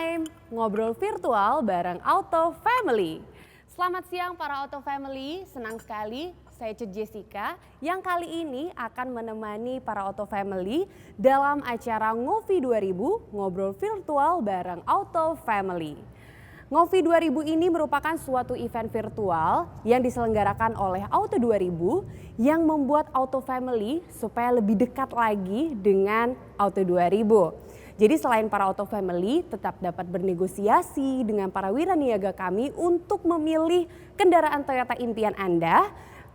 time, ngobrol virtual bareng Auto Family. Selamat siang para Auto Family, senang sekali saya Cut Jessica yang kali ini akan menemani para Auto Family dalam acara Ngopi 2000, ngobrol virtual bareng Auto Family. Ngopi 2000 ini merupakan suatu event virtual yang diselenggarakan oleh Auto 2000 yang membuat Auto Family supaya lebih dekat lagi dengan Auto 2000. Jadi selain para Auto Family tetap dapat bernegosiasi dengan para wiraniaga kami untuk memilih kendaraan Toyota impian Anda.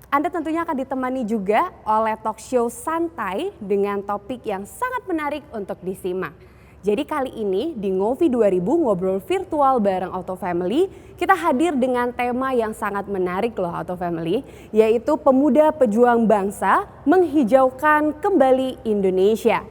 Anda tentunya akan ditemani juga oleh talk show santai dengan topik yang sangat menarik untuk disimak. Jadi kali ini di Ngopi 2000 ngobrol virtual bareng Auto Family, kita hadir dengan tema yang sangat menarik loh Auto Family, yaitu pemuda pejuang bangsa menghijaukan kembali Indonesia.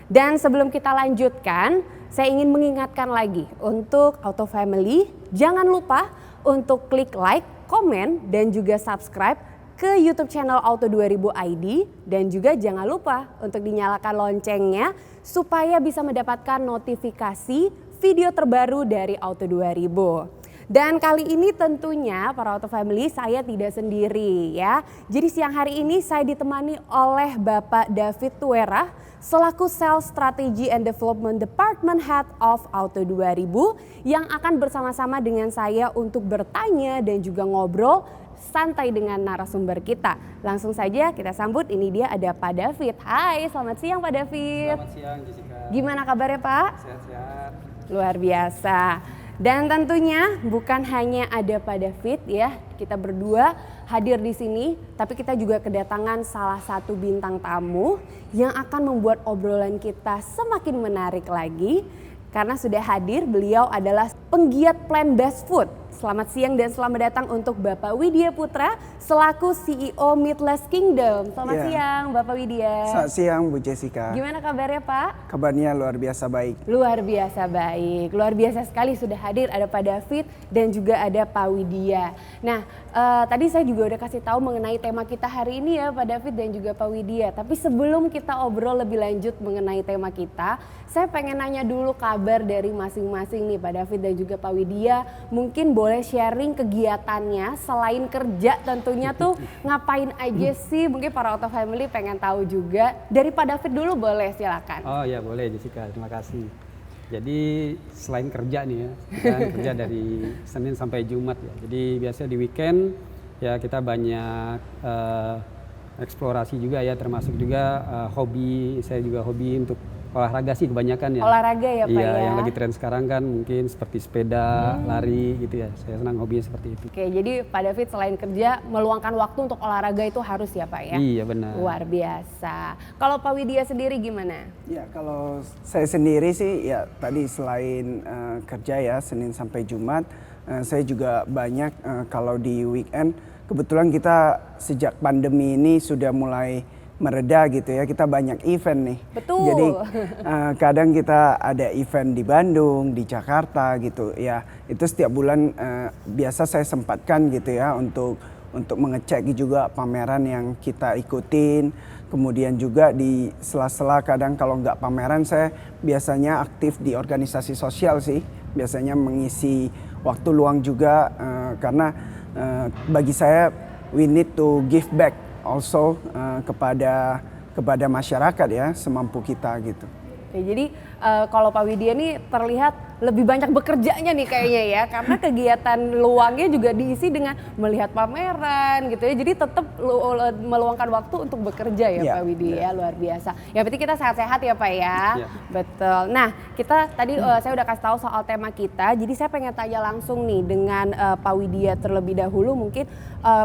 Dan sebelum kita lanjutkan, saya ingin mengingatkan lagi untuk Auto Family, jangan lupa untuk klik like, komen, dan juga subscribe ke YouTube channel Auto 2000 ID. Dan juga jangan lupa untuk dinyalakan loncengnya supaya bisa mendapatkan notifikasi video terbaru dari Auto 2000. Dan kali ini tentunya para Auto Family saya tidak sendiri ya. Jadi siang hari ini saya ditemani oleh Bapak David Tuera selaku Sales Strategy and Development Department Head of Auto 2000 yang akan bersama-sama dengan saya untuk bertanya dan juga ngobrol santai dengan narasumber kita. Langsung saja kita sambut, ini dia ada Pak David. Hai, selamat siang Pak David. Selamat siang Jessica. Gimana kabarnya Pak? Sehat-sehat. Luar biasa. Dan tentunya bukan hanya ada Pak David ya, kita berdua hadir di sini, tapi kita juga kedatangan salah satu bintang tamu yang akan membuat obrolan kita semakin menarik lagi. Karena sudah hadir, beliau adalah penggiat plant-based food. Selamat siang dan selamat datang untuk Bapak Widya Putra selaku CEO Meatless Kingdom. Selamat siang Bapak Widya. Selamat siang Bu Jessica. Gimana kabarnya Pak? Kabarnya luar biasa baik. Luar biasa baik, luar biasa sekali sudah hadir ada Pak David dan juga ada Pak Widya. Nah tadi saya juga udah kasih tahu mengenai tema kita hari ini ya Pak David dan juga Pak Widya. Tapi sebelum kita obrol lebih lanjut mengenai tema kita, saya pengen nanya dulu kabar dari masing-masing nih Pak David dan juga Pak Widya. Mungkin boleh sharing kegiatannya selain kerja tentunya tuh ngapain aja sih, mungkin para Auto Family pengen tahu juga. Dari Pak David dulu boleh, silakan. Oh ya boleh Jessica, terima kasih. Jadi selain kerja nih ya, kita kerja dari Senin sampai Jumat ya. Jadi biasanya di weekend ya kita banyak eksplorasi juga ya, termasuk juga hobi. Saya juga hobi untuk olahraga sih kebanyakan ya. Olahraga ya Pak ya? Iya, yang lagi tren sekarang kan mungkin seperti sepeda, lari gitu ya. Saya senang hobinya seperti itu. Oke, jadi Pak David selain kerja meluangkan waktu untuk olahraga itu harus ya Pak ya? Iya benar. Luar biasa. Kalau Pak Widya sendiri gimana? Ya kalau saya sendiri sih ya tadi selain kerja ya Senin sampai Jumat, saya juga banyak kalau di weekend. Kebetulan kita sejak pandemi ini sudah mulai mereda gitu ya, kita banyak event nih. Betul. Jadi kadang kita ada event di Bandung, di Jakarta gitu ya. Itu setiap bulan biasa saya sempatkan gitu ya untuk mengecek juga pameran yang kita ikutin. Kemudian juga di sela-sela kadang kalau nggak pameran saya biasanya aktif di organisasi sosial sih. Biasanya mengisi waktu luang juga karena bagi saya we need to give back also kepada masyarakat ya semampu kita gitu. Oke, jadi kalau Pak Widya nih terlihat lebih banyak bekerjanya nih kayaknya ya, karena kegiatan luangnya juga diisi dengan melihat pameran gitu ya, jadi tetap meluangkan waktu untuk bekerja ya Pak Widya, luar biasa. Yang penting kita sehat-sehat ya Pak ya, betul. Nah kita tadi saya udah kasih tahu soal tema kita, jadi saya pengen tanya langsung nih dengan Pak Widya terlebih dahulu mungkin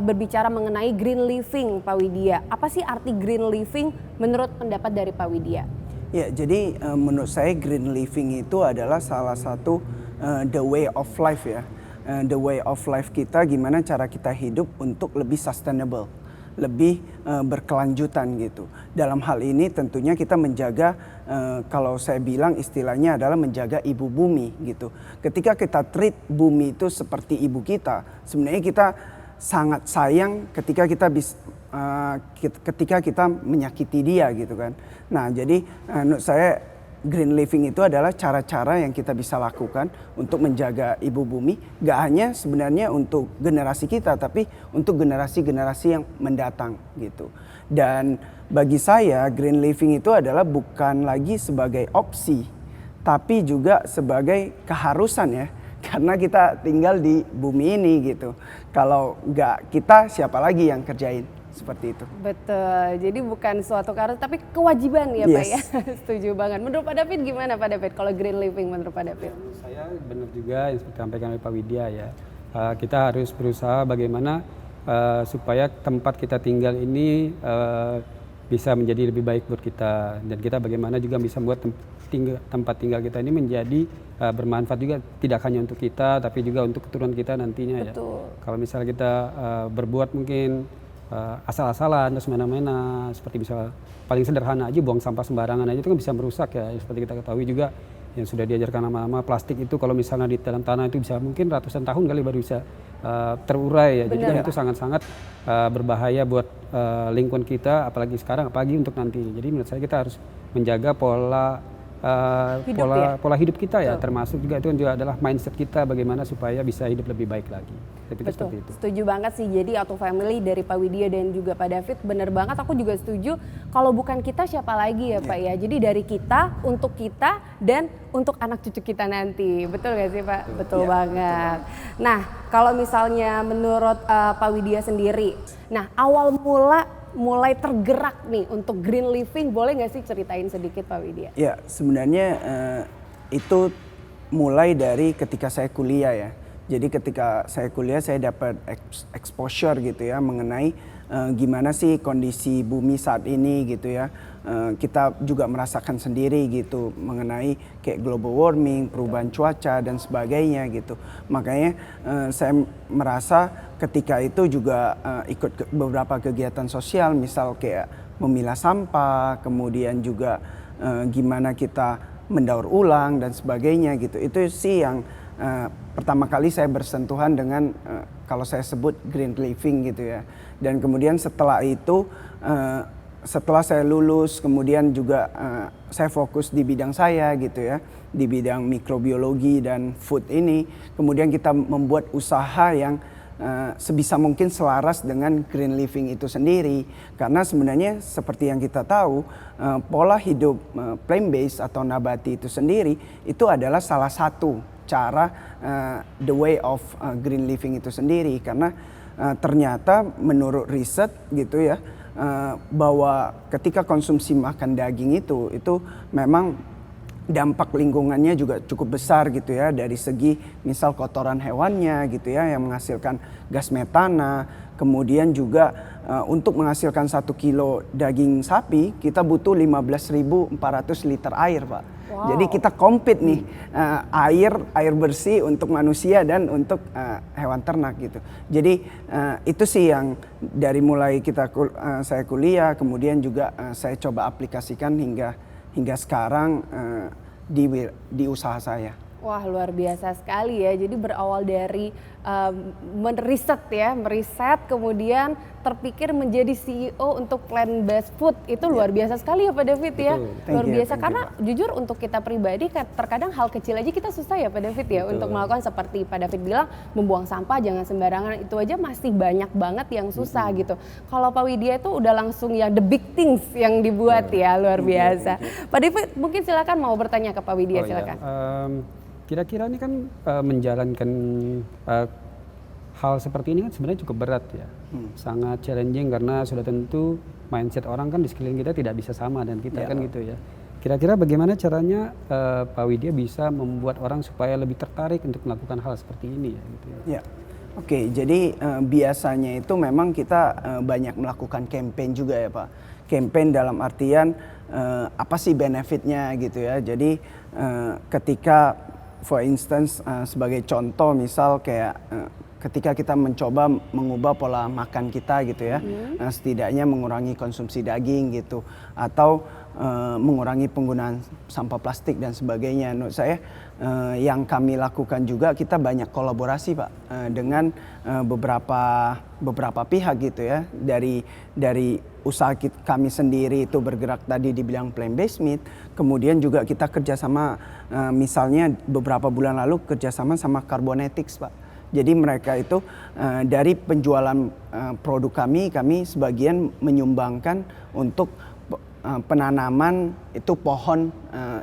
berbicara mengenai green living Pak Widya. Apa sih arti green living menurut pendapat dari Pak Widya? Ya, jadi menurut saya green living itu adalah salah satu the way of life ya. The way of life kita, gimana cara kita hidup untuk lebih sustainable, lebih berkelanjutan gitu. Dalam hal ini tentunya kita menjaga, kalau saya bilang istilahnya adalah menjaga ibu bumi gitu. Ketika kita treat bumi itu seperti ibu kita, sebenarnya kita sangat sayang ketika kita menyakiti dia gitu kan. Nah jadi menurut saya green living itu adalah cara-cara yang kita bisa lakukan untuk menjaga ibu bumi, gak hanya sebenarnya untuk generasi kita, tapi untuk generasi-generasi yang mendatang gitu. Dan bagi saya green living itu adalah bukan lagi sebagai opsi, tapi juga sebagai keharusan ya. Karena kita tinggal di bumi ini gitu. Kalau nggak kita, siapa lagi yang kerjain? Seperti itu. Betul, jadi bukan suatu keharusan tapi kewajiban ya Pak ya. Yes. Setuju banget. Menurut Pak David gimana Pak David kalau green living menurut Pak David? Saya benar juga yang seperti disampaikan oleh Pak Widya ya. Kita harus berusaha bagaimana supaya tempat kita tinggal ini bisa menjadi lebih baik buat kita, dan kita bagaimana juga bisa membuat tempat tinggal kita ini menjadi bermanfaat juga, tidak hanya untuk kita tapi juga untuk keturunan kita nantinya. Betul. Ya. Kalau misalnya kita berbuat mungkin asal-asalan terus semena-mena, seperti bisa paling sederhana aja buang sampah sembarangan aja itu kan bisa merusak ya. Seperti kita ketahui juga yang sudah diajarkan lama-lama, plastik itu kalau misalnya di dalam tanah itu bisa mungkin ratusan tahun kali baru bisa terurai ya. Jadi kan itu sangat-sangat berbahaya buat lingkungan kita, apalagi sekarang, apalagi untuk nanti. Jadi menurut saya kita harus menjaga pola hidup kita ya, termasuk juga itu juga adalah mindset kita bagaimana supaya bisa hidup lebih baik lagi. Betul, seperti itu. Setuju banget sih. Jadi Auto Family dari Pak Widya dan juga Pak David bener banget. Aku juga setuju. Kalau bukan kita siapa lagi ya Pak ya. Jadi dari kita, untuk kita, dan untuk anak cucu kita nanti. Betul gak sih Pak? Betul banget. Nah kalau misalnya menurut Pak Widya sendiri, nah awal mulai tergerak nih untuk green living, boleh nggak sih ceritain sedikit Pak Widya? Ya sebenarnya itu mulai dari ketika saya kuliah ya. Jadi ketika saya kuliah saya dapat exposure gitu ya mengenai gimana sih kondisi bumi saat ini gitu ya. Kita juga merasakan sendiri gitu mengenai kayak global warming, perubahan cuaca dan sebagainya gitu. Makanya saya merasa ketika itu juga ikut beberapa kegiatan sosial, misal kayak memilah sampah, kemudian juga gimana kita mendaur ulang dan sebagainya gitu. Itu sih yang pertama kali saya bersentuhan dengan kalau saya sebut green living gitu ya. Dan kemudian setelah itu setelah saya lulus kemudian juga saya fokus di bidang saya gitu ya, di bidang mikrobiologi dan food ini. Kemudian kita membuat usaha yang sebisa mungkin selaras dengan green living itu sendiri, karena sebenarnya seperti yang kita tahu pola hidup plant based atau nabati itu sendiri itu adalah salah satu cara the way of green living itu sendiri, karena ternyata menurut riset gitu ya bahwa ketika konsumsi makan daging itu memang dampak lingkungannya juga cukup besar gitu ya, dari segi misal kotoran hewannya gitu ya yang menghasilkan gas metana, kemudian juga untuk menghasilkan 1 kilo daging sapi kita butuh 15.400 liter air Pak. Wow. Jadi kita compete nih air bersih untuk manusia dan untuk hewan ternak gitu. Jadi itu sih yang dari mulai saya kuliah kemudian juga saya coba aplikasikan hingga sekarang di usaha saya. Wah luar biasa sekali ya. Jadi berawal dari meriset kemudian terpikir menjadi CEO untuk plant based food, itu luar biasa sekali ya Pak David ya. Luar biasa karena jujur untuk kita pribadi terkadang hal kecil aja kita susah ya Pak David ya untuk melakukan, seperti Pak David bilang membuang sampah jangan sembarangan, itu aja masih banyak banget yang susah gitu. Kalau Pak Widya itu udah langsung yang the big things yang dibuat ya, luar biasa. Pak David mungkin silakan mau bertanya ke Pak Widya, silakan. Kira-kira ini kan menjalankan hal seperti ini kan sebenarnya cukup berat ya, sangat challenging karena sudah tentu mindset orang kan di sekeliling kita tidak bisa sama dan kita kan gitu ya. Kira-kira bagaimana caranya Pak Widya bisa membuat orang supaya lebih tertarik untuk melakukan hal seperti ini ya? Gitu ya. Ya. Oke, jadi biasanya itu memang kita banyak melakukan campaign juga ya Pak. Campaign dalam artian apa sih benefitnya gitu ya. Jadi ketika for instance sebagai contoh misal kayak ketika kita mencoba mengubah pola makan kita gitu ya, setidaknya mengurangi konsumsi daging gitu, atau mengurangi penggunaan sampah plastik dan sebagainya. Menurut saya yang kami lakukan juga, kita banyak kolaborasi Pak dengan beberapa pihak gitu ya, dari usaha kami sendiri itu bergerak tadi di bidang plant-based meat, kemudian juga kita kerjasama misalnya beberapa bulan lalu kerjasama sama Carbonetics Pak. Jadi mereka itu dari penjualan produk kami sebagian menyumbangkan untuk penanaman itu pohon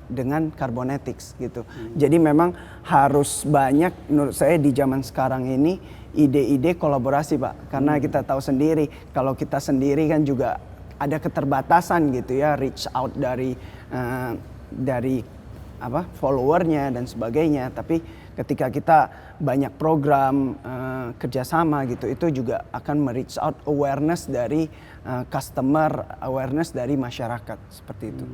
dengan Carbonetics gitu. Jadi memang harus banyak menurut saya di zaman sekarang ini ide-ide kolaborasi Pak. Karena kita tahu sendiri kalau kita sendiri kan juga ada keterbatasan gitu ya, reach out dari followernya dan sebagainya. Tapi ketika kita banyak program kerjasama gitu, itu juga akan me-reach out awareness dari customer, awareness dari masyarakat seperti itu.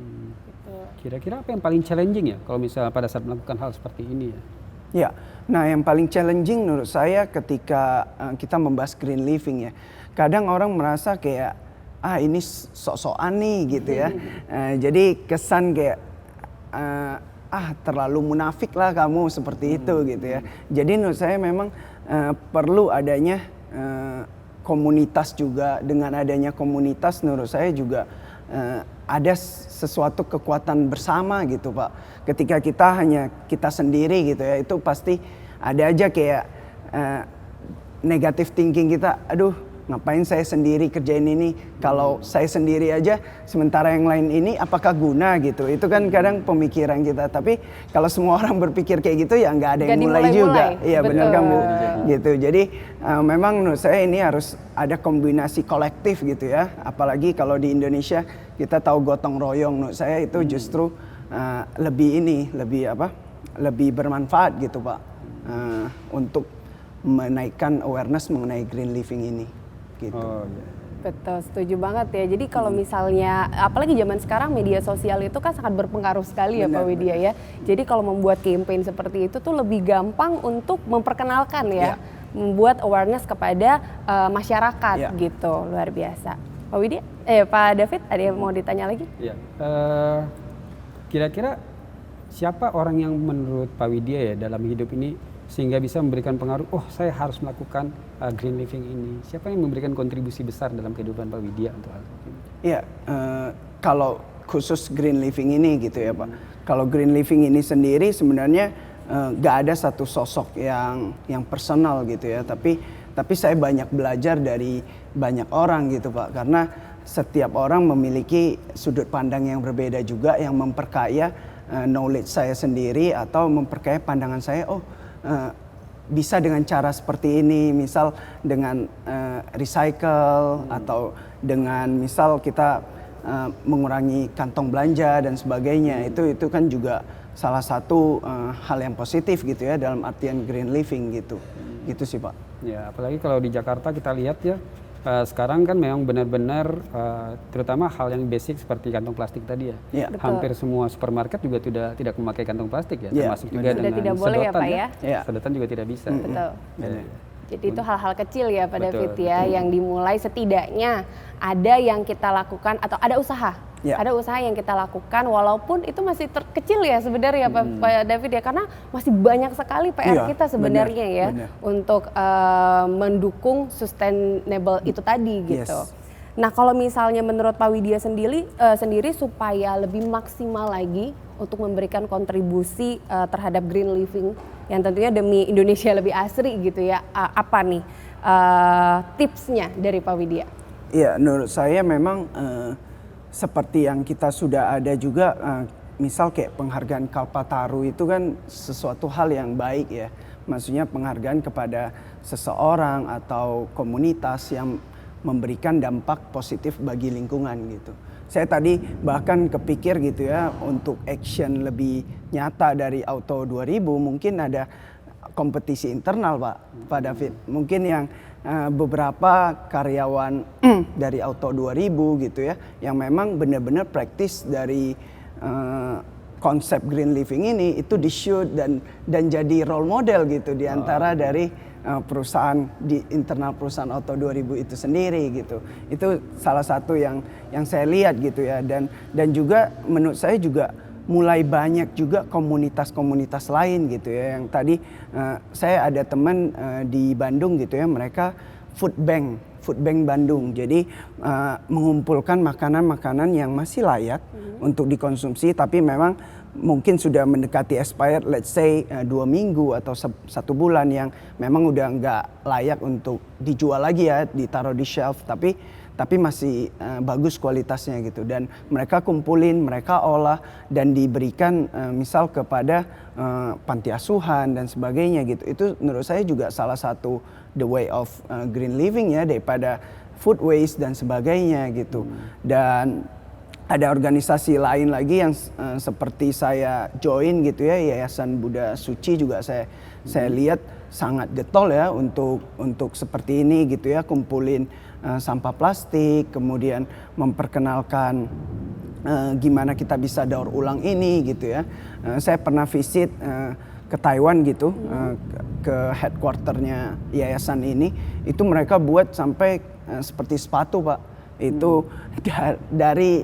Kira-kira apa yang paling challenging ya kalau misalnya pada saat melakukan hal seperti ini ya? Ya, nah yang paling challenging menurut saya ketika kita membahas green living ya, kadang orang merasa kayak ini sok-sokan nih gitu ya. Jadi kesan kayak terlalu munafik lah kamu seperti itu gitu ya. Jadi menurut saya memang perlu adanya komunitas juga. Dengan adanya komunitas menurut saya juga ada sesuatu kekuatan bersama gitu Pak. Ketika kita sendiri gitu ya, itu pasti ada aja kayak negative thinking kita, aduh ngapain saya sendiri kerjain ini, kalau saya sendiri aja sementara yang lain ini apakah guna gitu. Itu kan kadang pemikiran kita, tapi kalau semua orang berpikir kayak gitu ya nggak ada yang mulai juga. Iya benar kan Bu gitu. Jadi memang menurut saya ini harus ada kombinasi kolektif gitu ya, apalagi kalau di Indonesia kita tahu gotong royong. Menurut saya itu justru lebih bermanfaat gitu Pak, untuk menaikkan awareness mengenai green living ini. Gitu. Betul, setuju banget ya. Jadi kalau misalnya, apalagi zaman sekarang media sosial itu kan sangat berpengaruh sekali ya Pak Widya ya. Jadi kalau membuat campaign seperti itu tuh lebih gampang untuk memperkenalkan ya, membuat awareness kepada masyarakat gitu, luar biasa. Pak Widya, Pak David, ada yang mau ditanya lagi? Iya, kira-kira siapa orang yang menurut Pak Widya ya dalam hidup ini sehingga bisa memberikan pengaruh, saya harus melakukan green living ini. Siapa yang memberikan kontribusi besar dalam kehidupan Pak Widya untuk hal ini? Iya, kalau khusus green living ini gitu ya Pak. Kalau green living ini sendiri sebenarnya nggak ada satu sosok yang personal gitu ya. Tapi saya banyak belajar dari banyak orang gitu Pak. Karena setiap orang memiliki sudut pandang yang berbeda juga, yang memperkaya knowledge saya sendiri atau memperkaya pandangan saya. Bisa dengan cara seperti ini, misal dengan recycle atau dengan misal kita mengurangi kantong belanja dan sebagainya. Itu kan juga salah satu hal yang positif gitu ya dalam artian green living gitu. Gitu sih Pak. Ya, apalagi kalau di Jakarta kita lihat ya, sekarang kan memang benar-benar terutama hal yang basic seperti kantong plastik tadi ya. Ya. Hampir semua supermarket juga tidak memakai kantong plastik ya, termasuk juga Sudah dengan tidak boleh sedotan ya Pak ya. Sedotan juga tidak bisa. Betul. Jadi itu hal-hal kecil ya Pak David Betul, ya, yang dimulai setidaknya ada yang kita lakukan atau ada usaha. Ada usaha yang kita lakukan walaupun itu masih terkecil ya sebenarnya Pak David ya, karena masih banyak sekali PR kita sebenarnya untuk mendukung sustainable itu tadi gitu. Nah kalau misalnya menurut Pak Widya sendiri supaya lebih maksimal lagi untuk memberikan kontribusi terhadap green living yang tentunya demi Indonesia lebih asri gitu ya, apa nih tipsnya dari Pak Widya? Iya, menurut saya memang seperti yang kita sudah ada juga, misal kayak penghargaan Kalpataru itu kan sesuatu hal yang baik ya. Maksudnya penghargaan kepada seseorang atau komunitas yang memberikan dampak positif bagi lingkungan gitu. Saya tadi bahkan kepikir gitu ya, untuk action lebih nyata dari Auto 2000 mungkin ada kompetisi internal Pak David. Mungkin yang beberapa karyawan dari Auto 2000 gitu ya, yang memang benar-benar praktis dari konsep green living ini itu di shoot dan jadi role model gitu di antara dari perusahaan di internal perusahaan Auto 2000 itu sendiri gitu. Itu salah satu yang saya lihat gitu ya, dan juga menurut saya juga mulai banyak juga komunitas-komunitas lain gitu ya, yang tadi saya ada teman di Bandung gitu ya, mereka food bank Bandung. Jadi mengumpulkan makanan-makanan yang masih layak untuk dikonsumsi, tapi memang mungkin sudah mendekati expired, let's say 2 minggu atau 1 bulan, yang memang udah nggak layak untuk dijual lagi ya, ditaruh di shelf, tapi masih bagus kualitasnya gitu. Dan mereka kumpulin, mereka olah dan diberikan misal kepada panti asuhan dan sebagainya gitu. Itu menurut saya juga salah satu the way of green living ya, daripada food waste dan sebagainya gitu. Dan ada organisasi lain lagi yang seperti saya join gitu ya, Yayasan Buddha Suci juga saya lihat sangat getol ya untuk seperti ini gitu ya, kumpulin sampah plastik, kemudian memperkenalkan gimana kita bisa daur ulang ini gitu ya. Saya pernah visit ke Taiwan gitu, ke headquarternya yayasan ini, itu mereka buat sampai seperti sepatu Pak, itu dari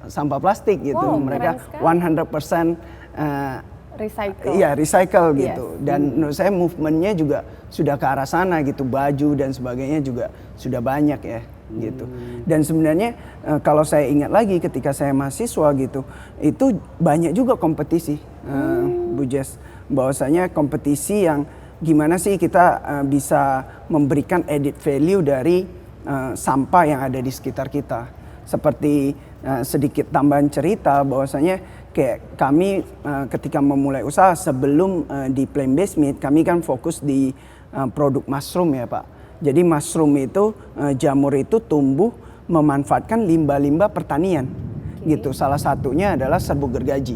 sampah plastik gitu. Wow, mereka 100% recycle. Iya, recycle gitu. Yes. Dan menurut saya movementnya juga sudah ke arah sana gitu, baju dan sebagainya juga sudah banyak ya gitu. Dan sebenarnya kalau saya ingat lagi ketika saya mahasiswa gitu, itu banyak juga kompetisi, Bu Jess, bahwasanya kompetisi yang gimana sih kita bisa memberikan added value dari sampah yang ada di sekitar kita. Seperti sedikit tambahan cerita bahwasanya kayak kami ketika memulai usaha sebelum di Plant Based Meat, kami kan fokus di produk mushroom ya Pak. Jadi mushroom itu jamur itu tumbuh memanfaatkan limbah-limbah pertanian gitu. Salah satunya adalah serbuk gergaji.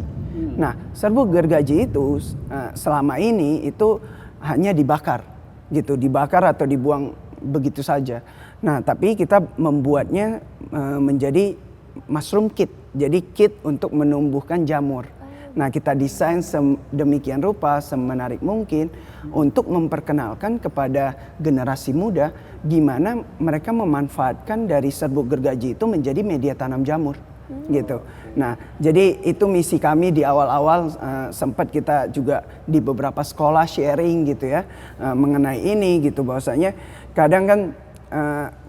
Nah, serbuk gergaji itu selama ini itu hanya dibakar gitu, dibakar atau dibuang begitu saja. Nah, tapi kita membuatnya menjadi mushroom kit. Jadi kit untuk menumbuhkan jamur. Nah, kita desain sedemikian rupa, semenarik mungkin untuk memperkenalkan kepada generasi muda gimana mereka memanfaatkan dari serbuk gergaji itu menjadi media tanam jamur. Gitu. Nah, jadi itu misi kami di awal-awal, sempat kita juga di beberapa sekolah sharing gitu ya, mengenai ini gitu, bahwasanya kadang kan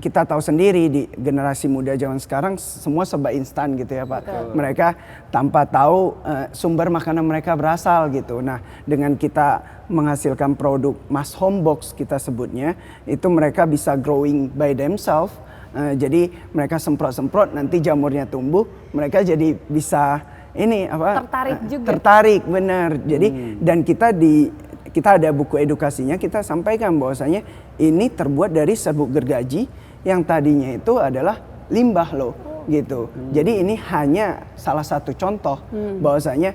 kita tahu sendiri di generasi muda zaman sekarang semua serba instan gitu ya Pak. Betul. Mereka tanpa tahu sumber makanan mereka berasal gitu. Nah, dengan kita menghasilkan produk Mas Home Box kita sebutnya, itu mereka bisa growing by themselves. Jadi mereka semprot-semprot, nanti jamurnya tumbuh, mereka jadi bisa ini apa? Tertarik juga. Tertarik, benar. Jadi dan kita ada buku edukasinya, kita sampaikan bahwasanya ini terbuat dari serbuk gergaji yang tadinya itu adalah limbah loh gitu. Jadi ini hanya salah satu contoh bahwasanya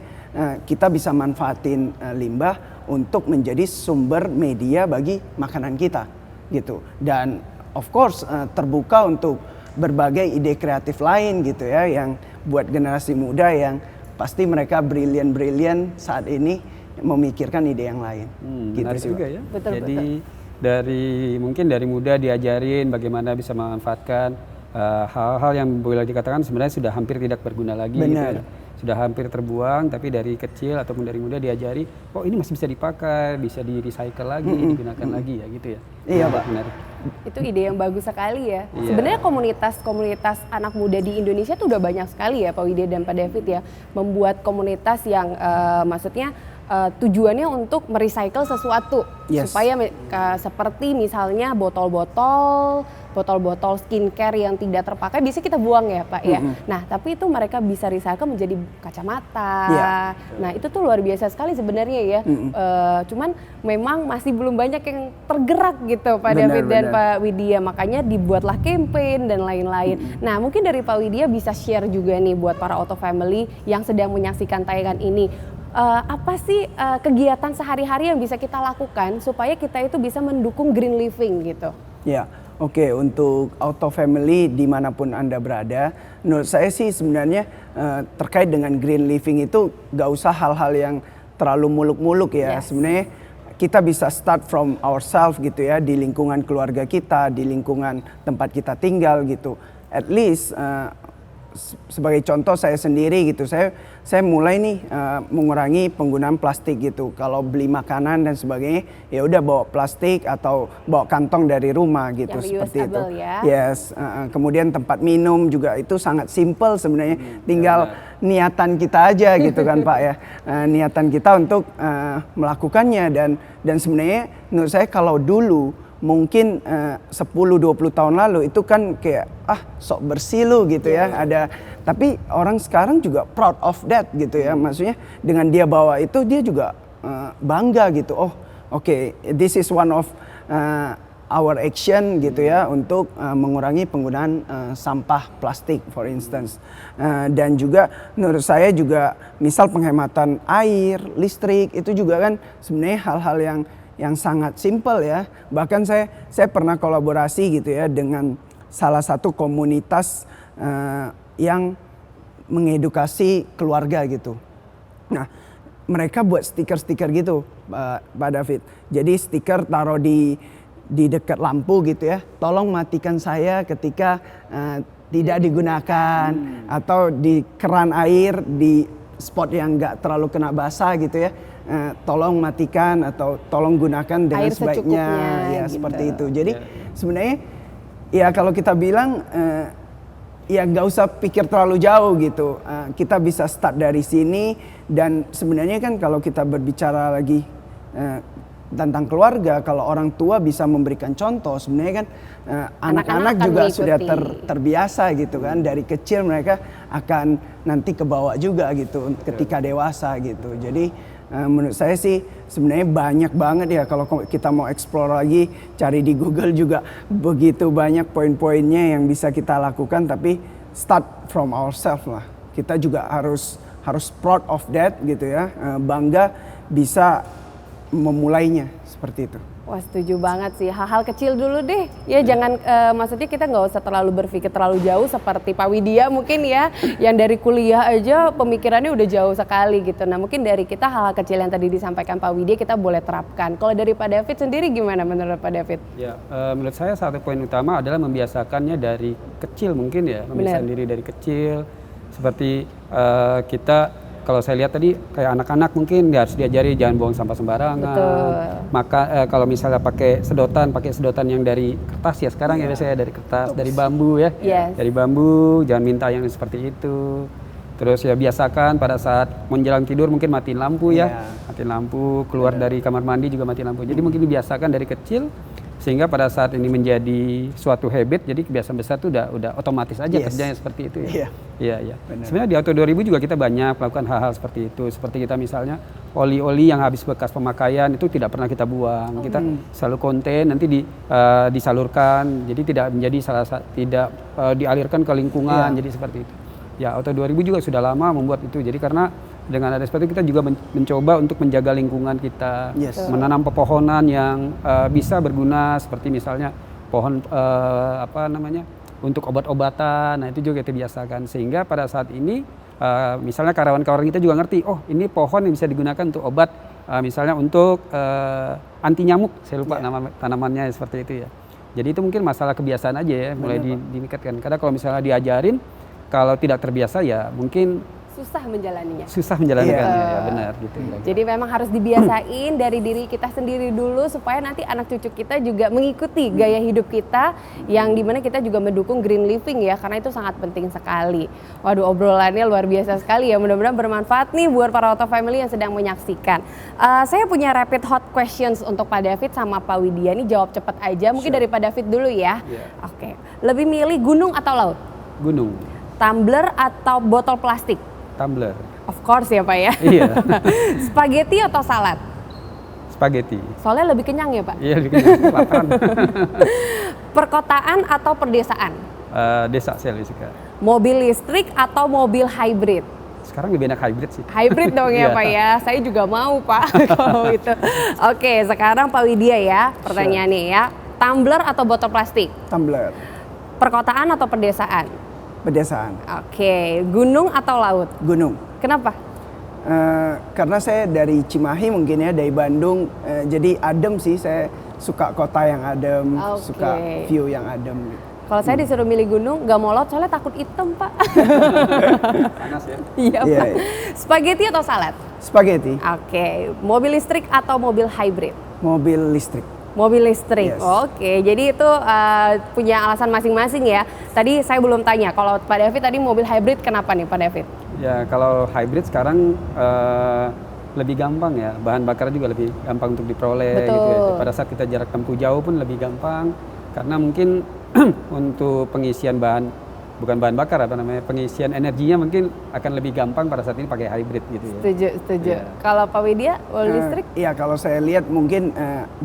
kita bisa manfaatin limbah untuk menjadi sumber media bagi makanan kita gitu. Dan of course terbuka untuk berbagai ide kreatif lain gitu ya, yang buat generasi muda yang pasti mereka brilian saat ini memikirkan ide yang lain. Gitu menarik juga ya. Betul, jadi mungkin dari muda diajarin bagaimana bisa memanfaatkan hal-hal yang boleh dikatakan sebenarnya sudah hampir tidak berguna lagi. Benar. Gitu ya. Sudah hampir terbuang, tapi dari kecil ataupun dari muda diajari, oh ini masih bisa dipakai, bisa di recycle lagi, digunakan lagi ya gitu ya. Iya Pak. Menarik. Itu ide yang bagus sekali ya. Iya. Sebenarnya komunitas anak muda di Indonesia tuh udah banyak sekali ya Pak Widya dan Pak David ya, membuat komunitas yang maksudnya tujuannya untuk merecycle sesuatu. Yes. Supaya seperti misalnya botol-botol skincare yang tidak terpakai biasanya kita buang ya Pak ya. Nah, tapi itu mereka bisa recycle menjadi kacamata. Yeah. Nah, itu tuh luar biasa sekali sebenarnya ya. Cuman memang masih belum banyak yang tergerak gitu Pak David dan Pak Widya. Makanya dibuatlah campaign dan lain-lain. Nah, mungkin dari Pak Widya bisa share juga nih buat para Auto Family yang sedang menyaksikan tayangan ini. Apa sih kegiatan sehari-hari yang bisa kita lakukan supaya kita itu bisa mendukung green living gitu? Ya, oke. Untuk Auto Family dimanapun Anda berada, menurut saya sih sebenarnya terkait dengan green living itu gak usah hal-hal yang terlalu muluk-muluk ya. Yes. Sebenarnya kita bisa start from ourselves gitu ya, di lingkungan keluarga kita, di lingkungan tempat kita tinggal gitu. At least sebagai contoh saya sendiri gitu, saya mulai nih mengurangi penggunaan plastik gitu. Kalau beli makanan dan sebagainya, ya udah bawa plastik atau bawa kantong dari rumah gitu, yang seperti itu. ya. Yes, kemudian tempat minum juga itu sangat simple sebenarnya, tinggal niatan kita aja gitu kan Pak ya. Niatan kita untuk melakukannya, dan sebenarnya menurut saya kalau dulu mungkin 10-20 tahun lalu itu kan kayak sok bersih lu gitu ya, ada, tapi orang sekarang juga proud of that gitu ya, maksudnya dengan dia bawa itu dia juga bangga gitu. Oh oke, this is one of our action gitu ya, untuk mengurangi penggunaan sampah plastik for instance. Dan juga menurut saya juga misal penghematan air, listrik itu juga kan sebenarnya hal-hal yang sangat simpel ya. Bahkan saya pernah kolaborasi gitu ya dengan salah satu komunitas yang mengedukasi keluarga gitu. Nah, mereka buat stiker-stiker gitu, Pak David. Jadi stiker taruh di dekat lampu gitu ya. Tolong matikan saya ketika tidak digunakan, atau di keran air di spot yang nggak terlalu kena basah gitu ya. Tolong matikan atau tolong gunakan dengan air sebaiknya ya gitu. Seperti itu. Jadi sebenarnya ya kalau kita bilang ya nggak usah pikir terlalu jauh gitu. Kita bisa start dari sini, dan sebenarnya kan kalau kita berbicara lagi tentang keluarga, kalau orang tua bisa memberikan contoh, sebenarnya kan anak-anak juga mengikuti. sudah terbiasa gitu kan, dari kecil mereka akan nanti kebawa juga gitu ketika dewasa gitu. Jadi menurut saya sih sebenarnya banyak banget ya, kalau kita mau explore lagi, cari di Google juga begitu banyak poin-poinnya yang bisa kita lakukan, tapi start from ourselves lah. Kita juga harus proud of that gitu ya, bangga bisa memulainya seperti itu. Wah, setuju banget sih. Hal-hal kecil dulu deh. Ya jangan, maksudnya kita nggak usah terlalu berpikir terlalu jauh seperti Pak Widya mungkin ya. Yang dari kuliah aja pemikirannya udah jauh sekali gitu. Nah mungkin dari kita hal-hal kecil yang tadi disampaikan Pak Widya kita boleh terapkan. Kalau dari Pak David sendiri gimana menurut Pak David? Ya, menurut saya satu poin utama adalah membiasakannya dari kecil mungkin ya. Membiasakan diri dari kecil. Seperti kita, kalau saya lihat tadi kayak anak-anak mungkin harus diajari jangan buang sampah sembarangan. Betul. Maka kalau misalnya pakai sedotan yang dari kertas ya sekarang ya biasanya dari kertas, dari bambu ya. Yes. Dari bambu, jangan minta yang seperti itu. Terus ya biasakan pada saat menjelang tidur mungkin matiin lampu ya. Matiin lampu, keluar dari kamar mandi juga matiin lampu. Jadi mungkin dibiasakan dari kecil, sehingga pada saat ini menjadi suatu habit, jadi kebiasaan besar itu udah otomatis aja kerjanya seperti itu ya. Iya. Sebenarnya di Auto 2000 juga kita banyak melakukan hal-hal seperti itu. Seperti kita misalnya oli-oli yang habis bekas pemakaian itu tidak pernah kita buang. Kita selalu konten nanti disalurkan. Jadi tidak menjadi tidak dialirkan ke lingkungan. Jadi seperti itu. Ya, Auto 2000 juga sudah lama membuat itu. Jadi karena dengan ada seperti itu kita juga mencoba untuk menjaga lingkungan kita, menanam pepohonan yang bisa berguna, seperti misalnya pohon untuk obat-obatan. Nah itu juga kita biasakan, sehingga pada saat ini misalnya karyawan-karyawan kita juga ngerti, oh ini pohon yang bisa digunakan untuk obat, misalnya untuk anti nyamuk, saya lupa nama tanamannya seperti itu ya. Jadi itu mungkin masalah kebiasaan aja ya, mulai dimikatkan. Karena kalau misalnya diajarin, kalau tidak terbiasa ya mungkin susah menjalaninya. Ya benar gitu. Jadi memang harus dibiasain dari diri kita sendiri dulu supaya nanti anak cucu kita juga mengikuti gaya hidup kita, yang dimana kita juga mendukung green living ya, karena itu sangat penting sekali. Waduh, obrolannya luar biasa sekali ya, mudah-mudahan bermanfaat nih buat para Auto Family yang sedang menyaksikan. Saya punya rapid hot questions untuk Pak David sama Pak Widya, nih jawab cepat aja, mungkin dari Pak David dulu ya. Oke. Lebih milih gunung atau laut? Gunung. Tumbler atau botol plastik? Tumbler. Of course ya Pak ya. Iya. Spaghetti atau salad? Spaghetti. Soalnya lebih kenyang ya Pak? Iya, lebih kenyang. Laparan. Perkotaan atau perdesaan? Desa saya lebih suka. Mobil listrik atau mobil hybrid? Sekarang lebih enak hybrid sih. Hybrid dong ya Pak ya, saya juga mau Pak kalau itu. Oke, sekarang Pak Widya ya, pertanyaannya ya. Tumbler atau botol plastik? Tumbler. Perkotaan atau pedesaan? Pedesaan. Oke, gunung atau laut? Gunung. Kenapa? karena saya dari Cimahi mungkin ya, dari Bandung, jadi adem sih, saya suka kota yang adem, suka view yang adem. Kalau saya disuruh milih gunung, nggak molot soalnya takut hitam, Pak. Panas ya. Iya, Pak. Spaghetti atau salad? Spaghetti. Oke, mobil listrik atau mobil hybrid? Mobil listrik. Mobil listrik, Yes. Oke. Jadi itu punya alasan masing-masing ya. Tadi saya belum tanya, kalau Pak David tadi mobil hybrid kenapa nih Pak David? Ya kalau hybrid sekarang lebih gampang ya, bahan bakar juga lebih gampang untuk diperoleh gitu ya. Pada saat kita jarak tempuh jauh pun lebih gampang, karena mungkin untuk pengisian bukan bahan bakar pengisian energinya mungkin akan lebih gampang pada saat ini pakai hybrid gitu ya. Setuju. Iya. Kalau Pak Widya, mobil listrik? Iya, kalau saya lihat mungkin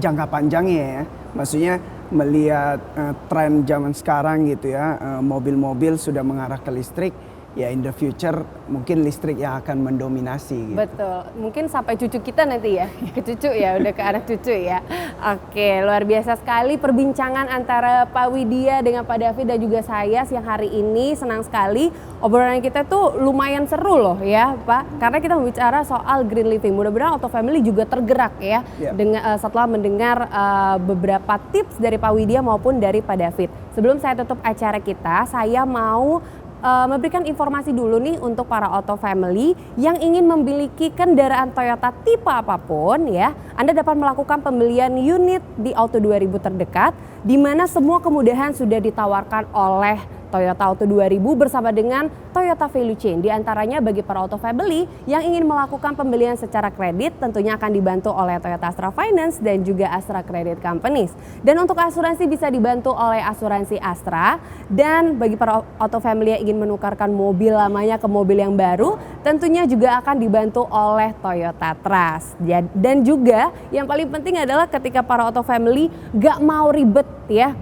jangka panjangnya ya, maksudnya melihat tren zaman sekarang gitu ya, mobil-mobil sudah mengarah ke listrik. Ya in the future mungkin listrik yang akan mendominasi gitu. Betul, mungkin sampai cucu kita nanti ya, ke cucu ya, udah ke anak cucu ya. Oke, luar biasa sekali perbincangan antara Pak Widya dengan Pak David dan juga saya siang hari ini. Senang sekali, obrolan kita tuh lumayan seru loh ya Pak, karena kita membicara soal green living. Mudah-mudahan Auto Family juga tergerak ya, setelah mendengar beberapa tips dari Pak Widya maupun dari Pak David. Sebelum saya tutup acara kita, saya mau memberikan informasi dulu nih untuk para Auto Family yang ingin memiliki kendaraan Toyota tipe apapun ya. Anda dapat melakukan pembelian unit di Auto 2000 terdekat, di mana semua kemudahan sudah ditawarkan oleh Toyota Auto 2000 bersama dengan Toyota Value Chain. Di antaranya bagi para Auto Family yang ingin melakukan pembelian secara kredit tentunya akan dibantu oleh Toyota Astra Finance dan juga Astra Credit Companies. Dan untuk asuransi bisa dibantu oleh asuransi Astra. Dan bagi para Auto Family yang ingin menukarkan mobil lamanya ke mobil yang baru tentunya juga akan dibantu oleh Toyota Trust. Dan juga yang paling penting adalah ketika para Auto Family gak mau ribet ya,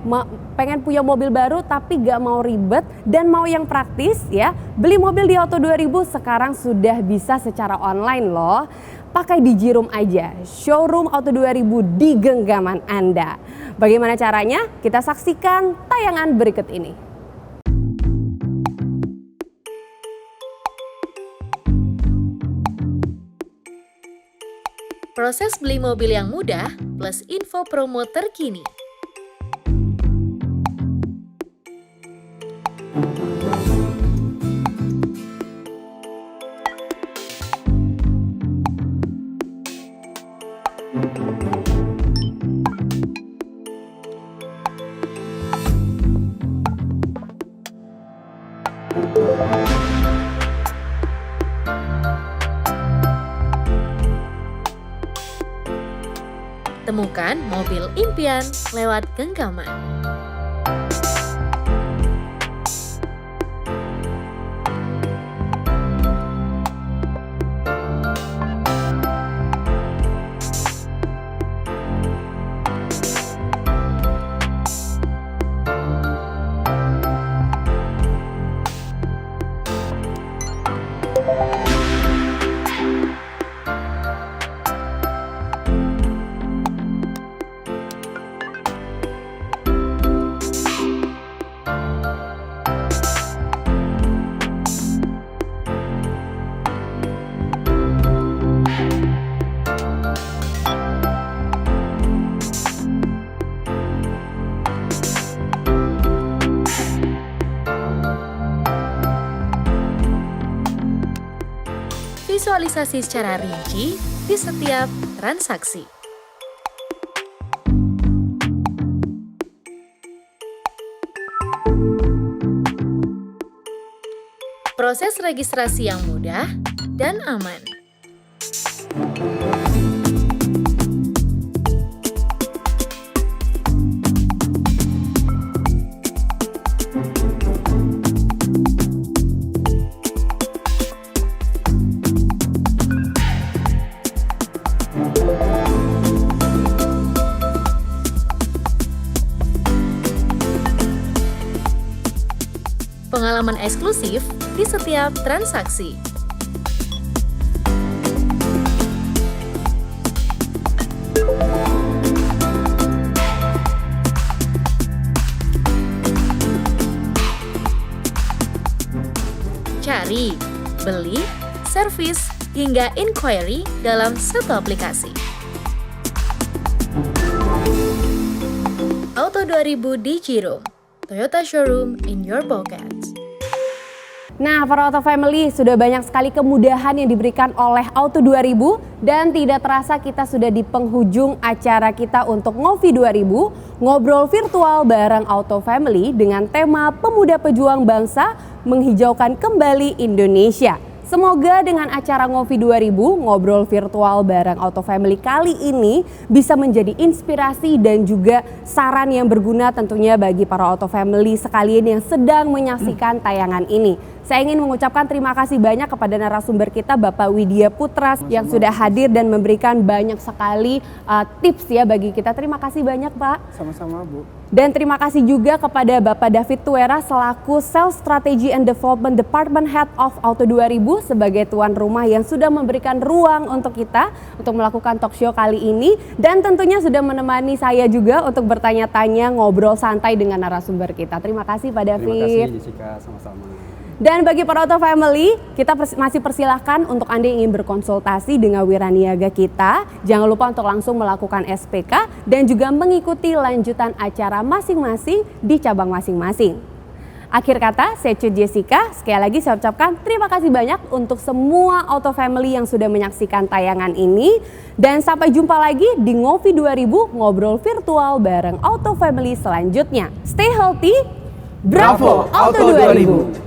pengen punya mobil baru tapi gak mau ribet dan mau yang praktis ya, beli mobil di Auto 2000 sekarang sudah bisa secara online loh. Pakai Digiroom aja, showroom Auto 2000 di genggaman Anda. Bagaimana caranya? Kita saksikan tayangan berikut ini. Proses beli mobil yang mudah plus info promo terkini. Temukan mobil impian lewat genggaman. Visualisasi secara rinci di setiap transaksi. Proses registrasi yang mudah dan aman. Pengalaman eksklusif di setiap transaksi. Cari, beli, servis, hingga inquiry dalam satu aplikasi. Auto 2000 Digiroom, Toyota Showroom in your pocket. Nah, para Auto Family, sudah banyak sekali kemudahan yang diberikan oleh Auto 2000 dan tidak terasa kita sudah di penghujung acara kita untuk Ngopi 2000, ngobrol virtual bareng Auto Family dengan tema Pemuda Pejuang Bangsa menghijaukan kembali Indonesia. Semoga dengan acara Ngopi 2000, ngobrol virtual bareng Auto Family kali ini bisa menjadi inspirasi dan juga saran yang berguna tentunya bagi para Auto Family sekalian yang sedang menyaksikan tayangan ini. Saya ingin mengucapkan terima kasih banyak kepada narasumber kita Bapak Widya Putra yang sudah hadir dan memberikan banyak sekali tips ya bagi kita. Terima kasih banyak Pak. Sama-sama Bu. Dan terima kasih juga kepada Bapak David Tuera selaku Sales Strategy and Development Department Head of Auto 2000 sebagai tuan rumah yang sudah memberikan ruang untuk kita untuk melakukan talk show kali ini. Dan tentunya sudah menemani saya juga untuk bertanya-tanya ngobrol santai dengan narasumber kita. Terima kasih Pak David. Terima kasih Jessica, sama-sama. Dan bagi para Auto Family, kita masih persilahkan untuk Anda yang ingin berkonsultasi dengan wiraniaga kita. Jangan lupa untuk langsung melakukan SPK dan juga mengikuti lanjutan acara masing-masing di cabang masing-masing. Akhir kata, saya Cut Jessica. Sekali lagi saya ucapkan terima kasih banyak untuk semua Auto Family yang sudah menyaksikan tayangan ini. Dan sampai jumpa lagi di Ngopi 2000, ngobrol virtual bareng Auto Family selanjutnya. Stay healthy, bravo Auto 2000!